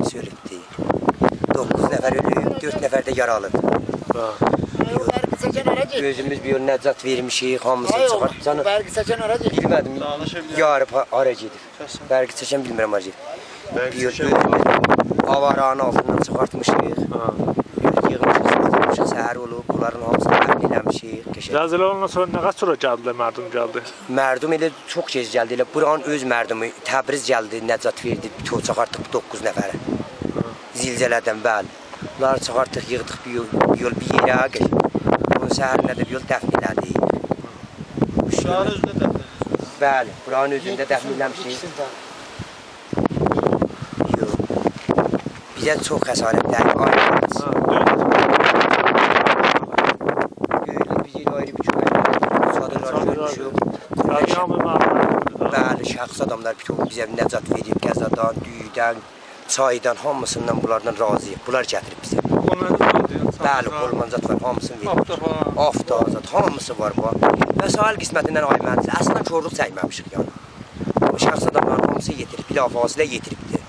hamısı ölübdü. 9 nəfər ölüb, 4 nəfər də yaralıdır. Özümüz bir yol nəcat vermişik, hamısını çıxart. Bərqi çəkən hara gedir? Bilmədim, yarıb hara gedir. Bərqi çəkən bilmirəm hara gedir. Bir yol özümüz avaranın altından çıxartmışıq. Yığmışıq, səhər olub, bunların hamısını təmin eləmişik. Zəlzələ ondan sonra nə qədər sonra gəldilər, mərdum gəldi? Mərdum elə çox gec gəldi, elə buranın öz mərdumu, Təbriz gəldi, nəcat verdi, bir çıxartdıq 9 nəfərə. Zilzələdən, bəli. Bunları çıxartdıq, yığdıq bir yol bir yerə, bunun səhərinə də bir yol dəfn elədik. Buranın özündə dəfn elədik? Bəli, buranın özündə dəfn eləmişik. Yox, bizə çox xəsarətlər ayrılmaz. Bəli, şəxs adamlar bizə nəcat verib, qəzadan, düyüdən, çaydan, hamısından bunlardan razıyıq. Bunlar gətirib bizə. Bəli, qolmancat var, hamısını verib. Avtazat, hamısı var bu. Vəsail qismətindən ay mühəndisi. Əslən korluq çəkməmişik yəni. Şəxs adamların hamısı yetirib, bilafasilə yetiribdir.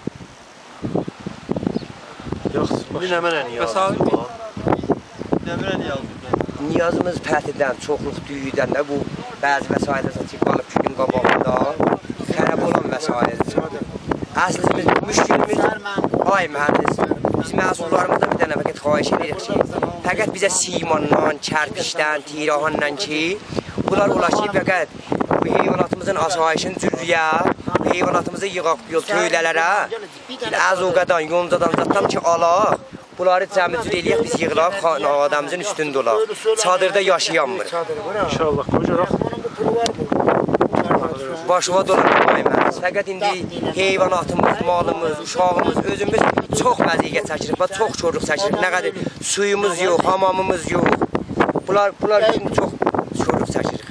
Nə mənə niyazımız var? Nə mənə niyazımız var? Niyazımız pərtidən, çoxluq düyüdən də bu bəzi vəsaildə çəkib qalıb günün qabağında xərab olan vəsaildir. Əslimiz, müşkülümüz, ay mühəndis, biz məsullarımızda bir dənə fəqət xahiş edirik ki, fəqət bizə simandan, kərpişdən, tirahandan ki, bunlar olar ki, fəqət bu heyvanatımızın asayişini cürrüyə, heyvanatımızı yığaq yol töylələrə, əzuqadan, yoncadan zatdan ki, alaq, bunları cəmicür eləyək, biz yığılaq, adamımızın üstündə olaq. Çadırda yaşayanmır. İnşallah, qocaraq. Başıva dolanmayız. Fəqət indi heyvanatımız, malımız, uşağımız, özümüz çox vəziyyət çəkirik və çox çorluq çəkirik. Nə qədər suyumuz yox, hamamımız yox. Bunlar üçün çox çorluq çəkirik.